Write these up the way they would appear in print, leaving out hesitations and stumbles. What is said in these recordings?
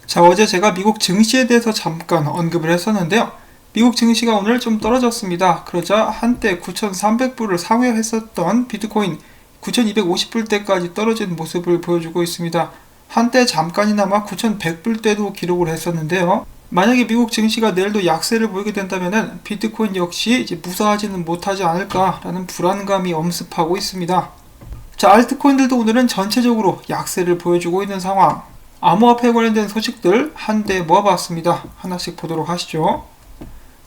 자, 어제 제가 미국 증시에 대해서 잠깐 언급을 했었는데요. 미국 증시가 오늘 좀 떨어졌습니다. 그러자 한때 9,300불을 상회했었던 비트코인 9,250불대까지 떨어진 모습을 보여주고 있습니다. 한때 잠깐이나마 9,100불대도 기록을 했었는데요. 만약에 미국 증시가 내일도 약세를 보이게 된다면 비트코인 역시 이제 무사하지는 못하지 않을까라는 불안감이 엄습하고 있습니다. 자, 알트코인들도 오늘은 전체적으로 약세를 보여주고 있는 상황. 암호화폐 관련된 소식들 한데 모아봤습니다. 하나씩 보도록 하시죠.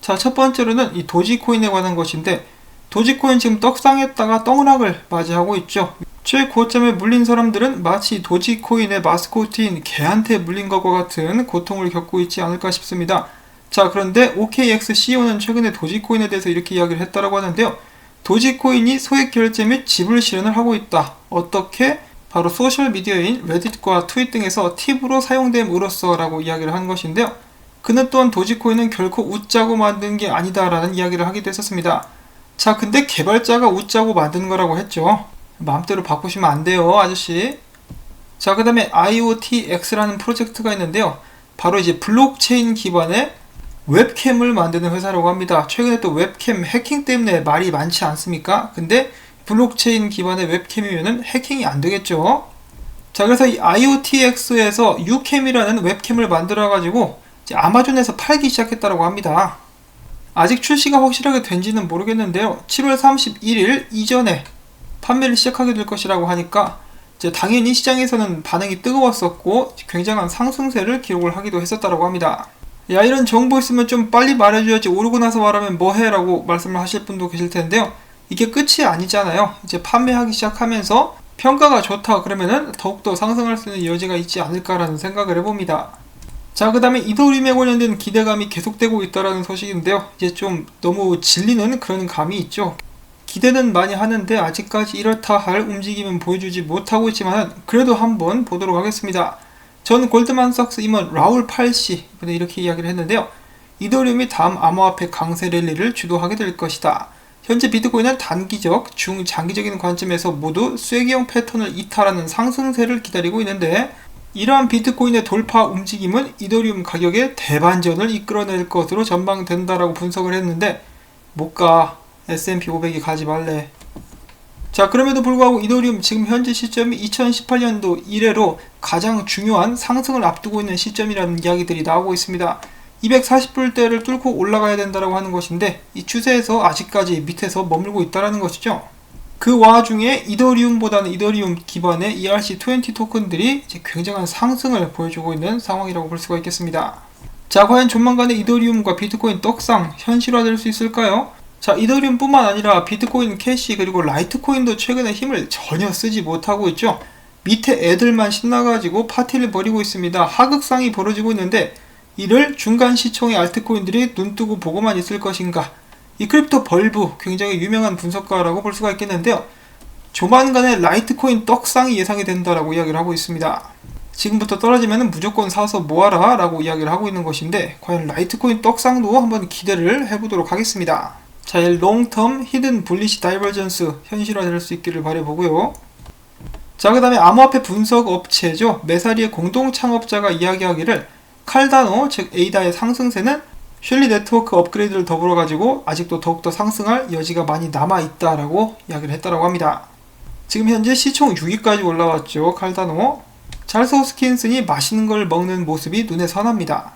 자, 첫 번째로는 이 도지코인에 관한 것인데, 도지코인 지금 떡상했다가 떡락을 맞이하고 있죠. 최고점에 물린 사람들은 마치 도지코인의 마스코트인 개한테 물린 것과 같은 고통을 겪고 있지 않을까 싶습니다. 자, 그런데 OKX CEO는 최근에 도지코인에 대해서 이렇게 이야기를 했다라고 하는데요. 도지코인이 소액 결제 및 지불 실현을 하고 있다. 어떻게? 바로 소셜미디어인 레딧과 트윗 등에서 팁으로 사용됨으로써 라고 이야기를 한 것인데요. 그는 또한 도지코인은 결코 웃자고 만든 게 아니다 라는 이야기를 하기도 했었습니다. 자, 근데 개발자가 웃자고 만든 거라고 했죠. 마음대로 바꾸시면 안 돼요, 아저씨. 자, 그 다음에 IoTX라는 프로젝트가 있는데요. 바로 이제 블록체인 기반의 웹캠을 만드는 회사라고 합니다. 최근에 또 웹캠 해킹 때문에 말이 많지 않습니까? 근데 블록체인 기반의 웹캠이면은 해킹이 안 되겠죠. 자, 그래서 이 IoTX에서 유캠이라는 웹캠을 만들어가지고 이제 아마존에서 팔기 시작했다고 합니다. 아직 출시가 확실하게 된지는 모르겠는데요. 7월 31일 이전에 판매를 시작하게 될 것이라고 하니까 이제 당연히 시장에서는 반응이 뜨거웠었고 굉장한 상승세를 기록을 하기도 했었다고 합니다. 야, 이런 정보 있으면 좀 빨리 말해줘야지, 오르고 나서 말하면 뭐해? 라고 말씀을 하실 분도 계실 텐데요. 이게 끝이 아니잖아요. 이제 판매하기 시작하면서 평가가 좋다 그러면은 더욱더 상승할 수 있는 여지가 있지 않을까라는 생각을 해봅니다. 자, 그 다음에 이더리움에 관련된 기대감이 계속되고 있다라는 소식인데요. 이제 좀 너무 질리는 그런 감이 있죠. 기대는 많이 하는데 아직까지 이렇다 할 움직임은 보여주지 못하고 있지만 그래도 한번 보도록 하겠습니다. 전 골드만삭스 임원 라울 팔시 이번에 이렇게 이야기를 했는데요. 이더리움이 다음 암호화폐 강세 랠리를 주도하게 될 것이다. 현재 비트코인은 단기적, 중장기적인 관점에서 모두 쐐기형 패턴을 이탈하는 상승세를 기다리고 있는데, 이러한 비트코인의 돌파 움직임은 이더리움 가격의 대반전을 이끌어낼 것으로 전망된다라고 분석을 했는데, 못 가. S&P 500이 가지 말래. 자, 그럼에도 불구하고 이더리움 지금 현재 시점이 2018년도 이래로 가장 중요한 상승을 앞두고 있는 시점이라는 이야기들이 나오고 있습니다. 240불대를 뚫고 올라가야 된다고 하는 것인데 이 추세에서 아직까지 밑에서 머물고 있다는 것이죠. 그 와중에 이더리움보다는 이더리움 기반의 ERC20 토큰들이 이제 굉장한 상승을 보여주고 있는 상황이라고 볼 수가 있겠습니다. 자, 과연 조만간에 이더리움과 비트코인 떡상 현실화될 수 있을까요? 자, 이더리움뿐만 아니라 비트코인 캐시 그리고 라이트코인도 최근에 힘을 전혀 쓰지 못하고 있죠. 밑에 애들만 신나가지고 파티를 벌이고 있습니다. 하극상이 벌어지고 있는데 이를 중간 시총의 알트코인들이 눈뜨고 보고만 있을 것인가? 이 크립토 벌브, 굉장히 유명한 분석가라고 볼 수가 있겠는데요. 조만간에 라이트코인 떡상이 예상이 된다라고 이야기를 하고 있습니다. 지금부터 떨어지면 무조건 사서 모아라 라고 이야기를 하고 있는 것인데 과연 라이트코인 떡상도 한번 기대를 해보도록 하겠습니다. 자, 이 롱텀 히든 불리시 다이버전스 현실화될 수 있기를 바라보고요. 자, 그 다음에 암호화폐 분석 업체죠. 메사리의 공동 창업자가 이야기하기를 칼다노, 즉 에이다의 상승세는 쉘리 네트워크 업그레이드를 더불어 가지고 아직도 더욱더 상승할 여지가 많이 남아있다라고 이야기를 했다라고 합니다. 지금 현재 시총 6위까지 올라왔죠. 칼다노. 찰스 호스킨슨이 맛있는 걸 먹는 모습이 눈에 선합니다.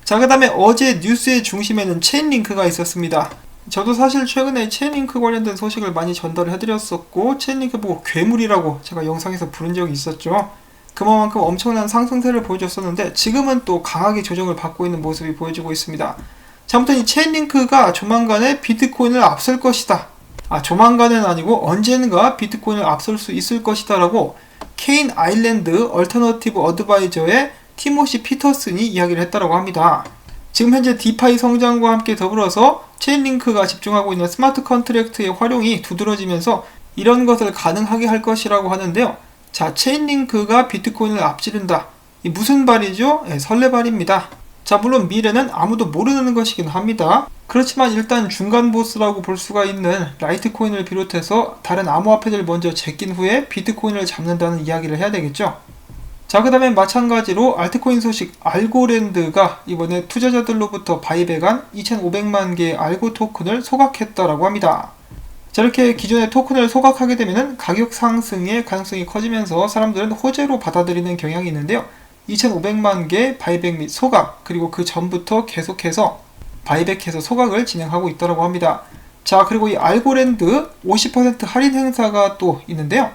자, 그 다음에 어제 뉴스의 중심에는 체인링크가 있었습니다. 저도 사실 최근에 체인링크 관련된 소식을 많이 전달을 해드렸었고 체인링크 보고 괴물이라고 제가 영상에서 부른 적이 있었죠. 그만큼 엄청난 상승세를 보여줬었는데 지금은 또 강하게 조정을 받고 있는 모습이 보여지고 있습니다. 자, 아무튼 이 체인링크가 조만간에 비트코인을 앞설 것이다. 조만간은 아니고 언젠가 비트코인을 앞설 수 있을 것이다 라고 케인 아일랜드 얼터너티브 어드바이저의 티모시 피터슨이 이야기를 했다고 합니다. 지금 현재 디파이 성장과 함께 더불어서 체인링크가 집중하고 있는 스마트 컨트랙트의 활용이 두드러지면서 이런 것을 가능하게 할 것이라고 하는데요. 자, 체인링크가 비트코인을 앞지른다. 이 무슨 발이죠? 설레발입니다. 자, 물론 미래는 아무도 모르는 것이긴 합니다. 그렇지만 일단 중간 보스라고 볼 수가 있는 라이트코인을 비롯해서 다른 암호화폐들 먼저 제낀 후에 비트코인을 잡는다는 이야기를 해야 되겠죠. 자, 그 다음에 마찬가지로 알트코인 소식, 알고랜드가 이번에 투자자들로부터 바이백한 2,500만 개의 알고 토큰을 소각했다라고 합니다. 자, 이렇게 기존의 토큰을 소각하게 되면 가격 상승의 가능성이 커지면서 사람들은 호재로 받아들이는 경향이 있는데요. 2,500만 개 바이백 및 소각, 그리고 그 전부터 계속해서 바이백해서 소각을 진행하고 있다고 합니다. 자, 그리고 이 알고랜드 50% 할인 행사가 또 있는데요.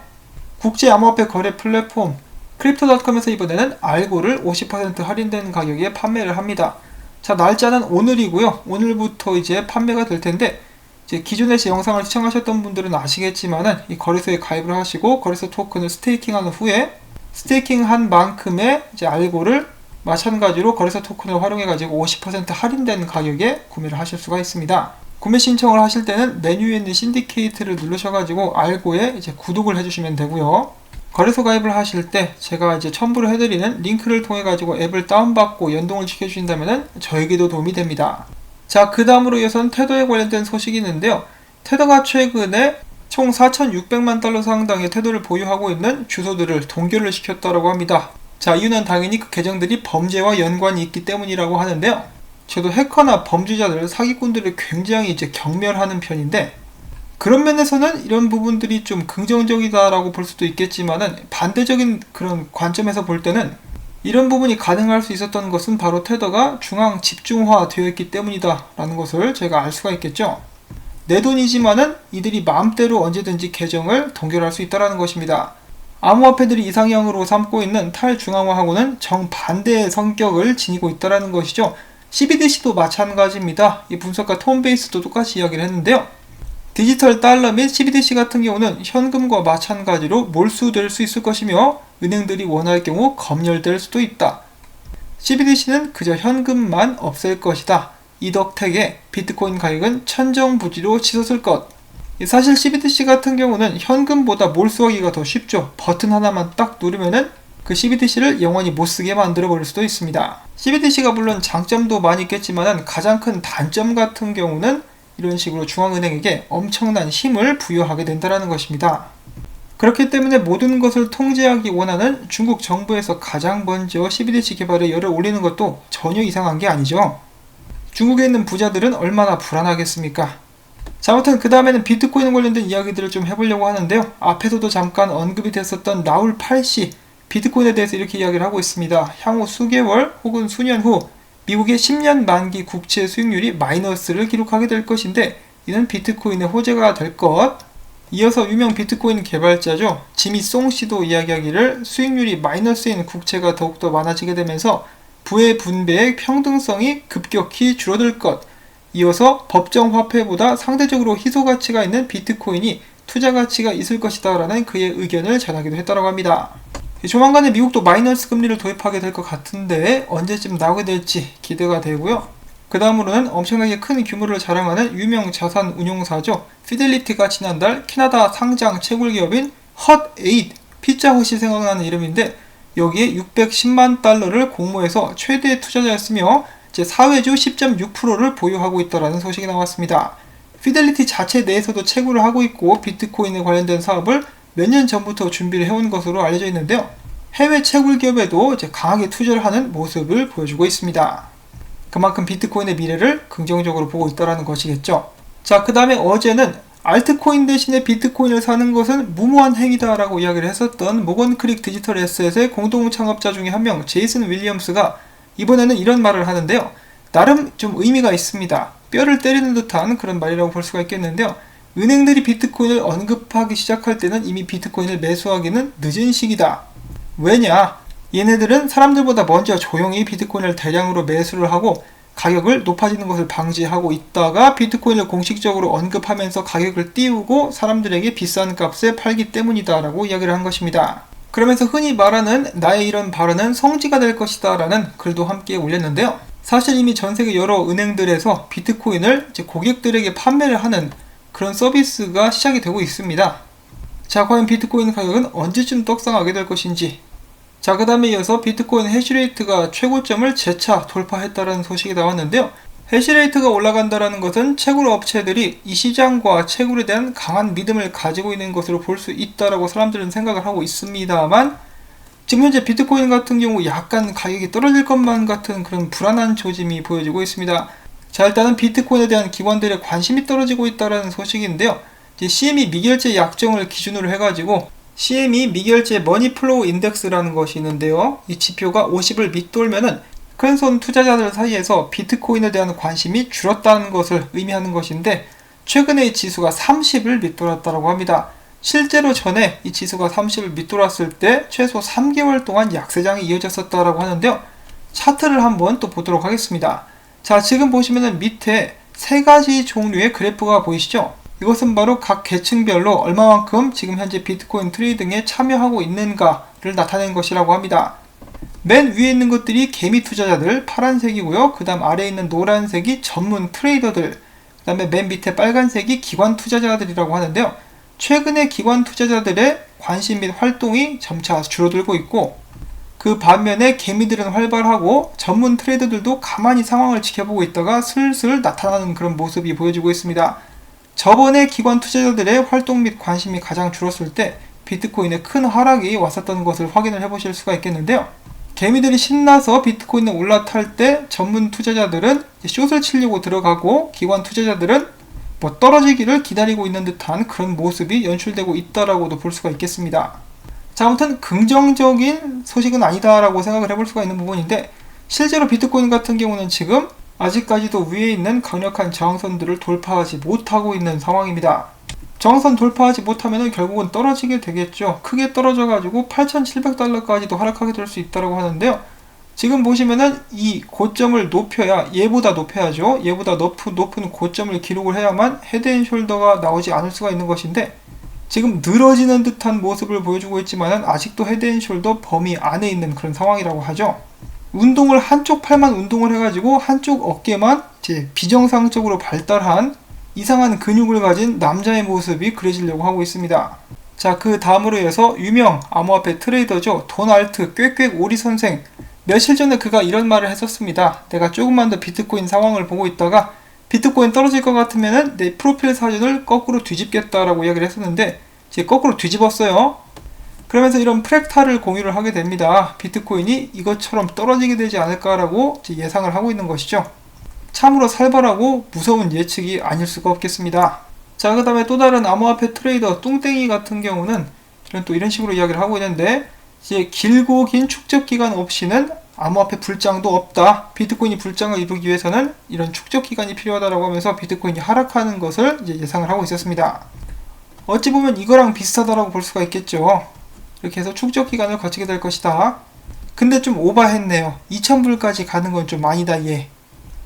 국제 암호화폐 거래 플랫폼 크립토닷컴에서 이번에는 알고를 50% 할인된 가격에 판매를 합니다. 자, 날짜는 오늘이고요. 오늘부터 이제 판매가 될 텐데, 이제 기존에 제 영상을 시청하셨던 분들은 아시겠지만은 이 거래소에 가입을 하시고 거래소 토큰을 스테이킹한 후에 스테이킹한 만큼의 이제 알고를 마찬가지로 거래소 토큰을 활용해가지고 50% 할인된 가격에 구매를 하실 수가 있습니다. 구매 신청을 하실 때는 메뉴에 있는 신디케이트를 누르셔가지고 알고에 이제 구독을 해주시면 되고요. 거래소 가입을 하실 때 제가 이제 첨부를 해드리는 링크를 통해 가지고 앱을 다운받고 연동을 시켜주신다면 저에게도 도움이 됩니다. 자, 그 다음으로 이어서는 테더에 관련된 소식이 있는데요. 테더가 최근에 총 4,600만 달러 상당의 테더를 보유하고 있는 주소들을 동결을 시켰다고 합니다. 자, 이유는 당연히 그 계정들이 범죄와 연관이 있기 때문이라고 하는데요. 저도 해커나 범죄자들, 사기꾼들을 굉장히 이제 경멸하는 편인데, 그런 면에서는 이런 부분들이 좀 긍정적이다라고 볼 수도 있겠지만은 반대적인 그런 관점에서 볼 때는 이런 부분이 가능할 수 있었던 것은 바로 테더가 중앙 집중화 되어 있기 때문이다 라는 것을 제가 알 수가 있겠죠. 내 돈이지만은 이들이 마음대로 언제든지 계정을 동결할 수 있다는 것입니다. 암호화폐들이 이상형으로 삼고 있는 탈중앙화하고는 정반대의 성격을 지니고 있다는 것이죠. CBDC도 마찬가지입니다. 이 분석가 톰 베이스도 똑같이 이야기를 했는데요. 디지털 달러 및 CBDC 같은 경우는 현금과 마찬가지로 몰수될 수 있을 것이며 은행들이 원할 경우 검열될 수도 있다. CBDC는 그저 현금만 없앨 것이다. 이 덕택에 비트코인 가격은 천정부지로 치솟을 것. 사실 CBDC 같은 경우는 현금보다 몰수하기가 더 쉽죠. 버튼 하나만 딱 누르면은 그 CBDC를 영원히 못쓰게 만들어버릴 수도 있습니다. CBDC가 물론 장점도 많이 있겠지만 가장 큰 단점 같은 경우는 이런 식으로 중앙은행에게 엄청난 힘을 부여하게 된다는 것입니다. 그렇기 때문에 모든 것을 통제하기 원하는 중국 정부에서 가장 먼저 CBDC 개발에 열을 올리는 것도 전혀 이상한 게 아니죠. 중국에 있는 부자들은 얼마나 불안하겠습니까? 자, 아무튼 그 다음에는 비트코인 관련된 이야기들을 좀 해보려고 하는데요. 앞에서도 잠깐 언급이 됐었던 라울 팔씨, 비트코인에 대해서 이렇게 이야기를 하고 있습니다. 향후 수개월 혹은 수년 후 미국의 10년 만기 국채 수익률이 마이너스를 기록하게 될 것인데 이는 비트코인의 호재가 될 것. 이어서 유명 비트코인 개발자죠. 지미 송씨도 이야기하기를 수익률이 마이너스인 국채가 더욱더 많아지게 되면서 부의 분배의 평등성이 급격히 줄어들 것. 이어서 법정 화폐보다 상대적으로 희소 가치가 있는 비트코인이 투자 가치가 있을 것이다 라는 그의 의견을 전하기도 했다고 합니다. 조만간에 미국도 마이너스 금리를 도입하게 될 것 같은데 언제쯤 나오게 될지 기대가 되고요. 그 다음으로는 엄청나게 큰 규모를 자랑하는 유명 자산 운용사죠. 피델리티가 지난달 캐나다 상장 채굴기업인 헛8, 피자헛이 생각나는 이름인데 여기에 610만 달러를 공모해서 최대 투자자였으며 제4외주 10.6%를 보유하고 있다는 소식이 나왔습니다. 피델리티 자체 내에서도 채굴을 하고 있고 비트코인에 관련된 사업을 몇 년 전부터 준비를 해온 것으로 알려져 있는데요. 해외 채굴 기업에도 이제 강하게 투자를 하는 모습을 보여주고 있습니다. 그만큼 비트코인의 미래를 긍정적으로 보고 있다는 것이겠죠. 자, 그 다음에 어제는 알트코인 대신에 비트코인을 사는 것은 무모한 행위다라고 이야기를 했었던 모건크릭 디지털 에셋의 공동 창업자 중에 한 명 제이슨 윌리엄스가 이번에는 이런 말을 하는데요. 나름 좀 의미가 있습니다. 뼈를 때리는 듯한 그런 말이라고 볼 수가 있겠는데요. 은행들이 비트코인을 언급하기 시작할 때는 이미 비트코인을 매수하기는 늦은 시기다. 왜냐? 얘네들은 사람들보다 먼저 조용히 비트코인을 대량으로 매수를 하고 가격을 높아지는 것을 방지하고 있다가 비트코인을 공식적으로 언급하면서 가격을 띄우고 사람들에게 비싼 값에 팔기 때문이다 라고 이야기를 한 것입니다. 그러면서 흔히 말하는 나의 이런 발언은 성지가 될 것이다 라는 글도 함께 올렸는데요. 사실 이미 전세계 여러 은행들에서 비트코인을 이제 고객들에게 판매를 하는 그런 서비스가 시작이 되고 있습니다. 자, 과연 비트코인 가격은 언제쯤 떡상하게 될 것인지. 자, 그 다음에 이어서 비트코인 해시레이트가 최고점을 재차 돌파했다는 소식이 나왔는데요. 해시레이트가 올라간다는 것은 채굴 업체들이 이 시장과 채굴에 대한 강한 믿음을 가지고 있는 것으로 볼 수 있다라고 사람들은 생각을 하고 있습니다만 지금 현재 비트코인 같은 경우 약간 가격이 떨어질 것만 같은 그런 불안한 조짐이 보여지고 있습니다. 자, 일단은 비트코인에 대한 기관들의 관심이 떨어지고 있다는 소식인데요. 이제 CME 미결제 약정을 기준으로 해가지고 CME 미결제 머니플로우 인덱스라는 것이 있는데요. 이 지표가 50을 밑돌면은 큰손 투자자들 사이에서 비트코인에 대한 관심이 줄었다는 것을 의미하는 것인데, 최근에 이 지수가 30을 밑돌았다고 합니다. 실제로 전에 이 지수가 30을 밑돌았을 때 최소 3개월 동안 약세장이 이어졌었다고 하는데요. 차트를 한번 또 보도록 하겠습니다. 자, 지금 보시면은 밑에 세 가지 종류의 그래프가 보이시죠? 이것은 바로 각 계층별로 얼마만큼 지금 현재 비트코인 트레이딩에 참여하고 있는가를 나타낸 것이라고 합니다. 맨 위에 있는 것들이 개미 투자자들, 파란색이고요. 그 다음 아래에 있는 노란색이 전문 트레이더들, 그 다음에 맨 밑에 빨간색이 기관 투자자들이라고 하는데요. 최근에 기관 투자자들의 관심 및 활동이 점차 줄어들고 있고, 그 반면에 개미들은 활발하고 전문 트레이더들도 가만히 상황을 지켜보고 있다가 슬슬 나타나는 그런 모습이 보여지고 있습니다. 저번에 기관 투자자들의 활동 및 관심이 가장 줄었을 때 비트코인에 큰 하락이 왔었던 것을 확인을 해보실 수가 있겠는데요. 개미들이 신나서 비트코인에 올라탈 때 전문 투자자들은 숏을 치려고 들어가고, 기관 투자자들은 떨어지기를 기다리고 있는 듯한 그런 모습이 연출되고 있다라고도 볼 수가 있겠습니다. 자, 아무튼 긍정적인 소식은 아니다라고 생각을 해볼 수가 있는 부분인데, 실제로 비트코인 같은 경우는 지금 아직까지도 위에 있는 강력한 저항선들을 돌파하지 못하고 있는 상황입니다. 저항선 돌파하지 못하면 결국은 떨어지게 되겠죠. 크게 떨어져가지고 8,700달러까지도 하락하게 될 수 있다고 하는데요. 지금 보시면은 이 고점을 높여야, 얘보다 높여야죠. 얘보다 높은 고점을 기록을 해야만 헤드앤숄더가 나오지 않을 수가 있는 것인데, 지금 늘어지는 듯한 모습을 보여주고 있지만 아직도 헤드앤숄더 범위 안에 있는 그런 상황이라고 하죠. 운동을 한쪽 팔만 운동을 해가지고 한쪽 어깨만 이제 비정상적으로 발달한 이상한 근육을 가진 남자의 모습이 그려지려고 하고 있습니다. 자, 그 다음으로 해서 유명 암호화폐 트레이더죠. 도널트 꽥꽥 오리 선생. 며칠 전에 그가 이런 말을 했었습니다. 내가 조금만 더 비트코인 상황을 보고 있다가 비트코인 떨어질 것 같으면은 내 프로필 사진을 거꾸로 뒤집겠다라고 이야기를 했었는데, 이제 거꾸로 뒤집었어요. 그러면서 이런 프랙탈을 공유를 하게 됩니다. 비트코인이 이것처럼 떨어지게 되지 않을까라고 예상을 하고 있는 것이죠. 참으로 살벌하고 무서운 예측이 아닐 수가 없겠습니다. 자, 그 다음에 또 다른 암호화폐 트레이더 뚱땡이 같은 경우는 이런 식으로 이야기를 하고 있는데, 이제 길고 긴 축적 기간 없이는 암호화폐 불장도 없다. 비트코인이 불장을 이루기 위해서는 이런 축적 기간이 필요하다라고 하면서 비트코인이 하락하는 것을 이제 예상을 하고 있었습니다. 어찌 보면 이거랑 비슷하다라고 볼 수가 있겠죠. 이렇게 해서 축적 기간을 거치게 될 것이다. 근데 좀 오버했네요. 2,000불까지 가는 건 좀 아니다, 얘.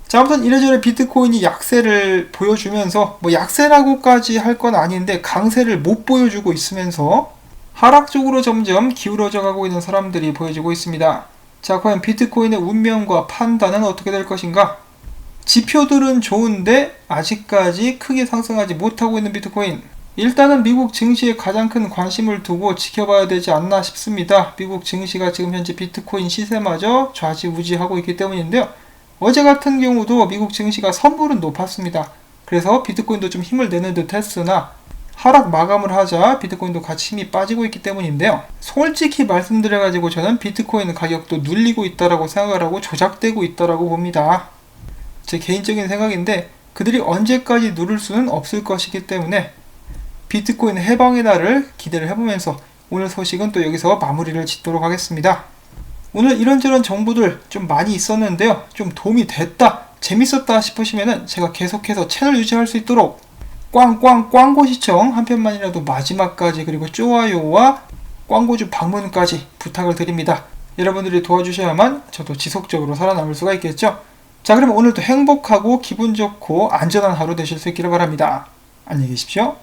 자, 아무튼 이래저래 비트코인이 약세를 보여주면서, 약세라고까지 할 건 아닌데 강세를 못 보여주고 있으면서 하락 쪽으로 점점 기울어져 가고 있는 사람들이 보여지고 있습니다. 자, 과연 비트코인의 운명과 판단은 어떻게 될 것인가? 지표들은 좋은데 아직까지 크게 상승하지 못하고 있는 비트코인. 일단은 미국 증시에 가장 큰 관심을 두고 지켜봐야 되지 않나 싶습니다. 미국 증시가 지금 현재 비트코인 시세마저 좌지우지하고 있기 때문인데요. 어제 같은 경우도 미국 증시가 선물은 높았습니다. 그래서 비트코인도 좀 힘을 내는 듯 했으나 하락 마감을 하자 비트코인도 같이 힘이 빠지고 있기 때문인데요. 솔직히 말씀드려가지고 저는 비트코인 가격도 눌리고 있다라고 생각을 하고 조작되고 있다라고 봅니다. 제 개인적인 생각인데 그들이 언제까지 누를 수는 없을 것이기 때문에 비트코인 해방의 날을 기대를 해보면서 오늘 소식은 또 여기서 마무리를 짓도록 하겠습니다. 오늘 이런저런 정보들 좀 많이 있었는데요. 좀 도움이 됐다, 재밌었다 싶으시면은 제가 계속해서 채널 유지할 수 있도록 광고 시청 한 편만이라도 마지막까지, 그리고 좋아요와 광고주 방문까지 부탁을 드립니다. 여러분들이 도와주셔야만 저도 지속적으로 살아남을 수가 있겠죠. 자, 그럼 오늘도 행복하고 기분 좋고 안전한 하루 되실 수 있기를 바랍니다. 안녕히 계십시오.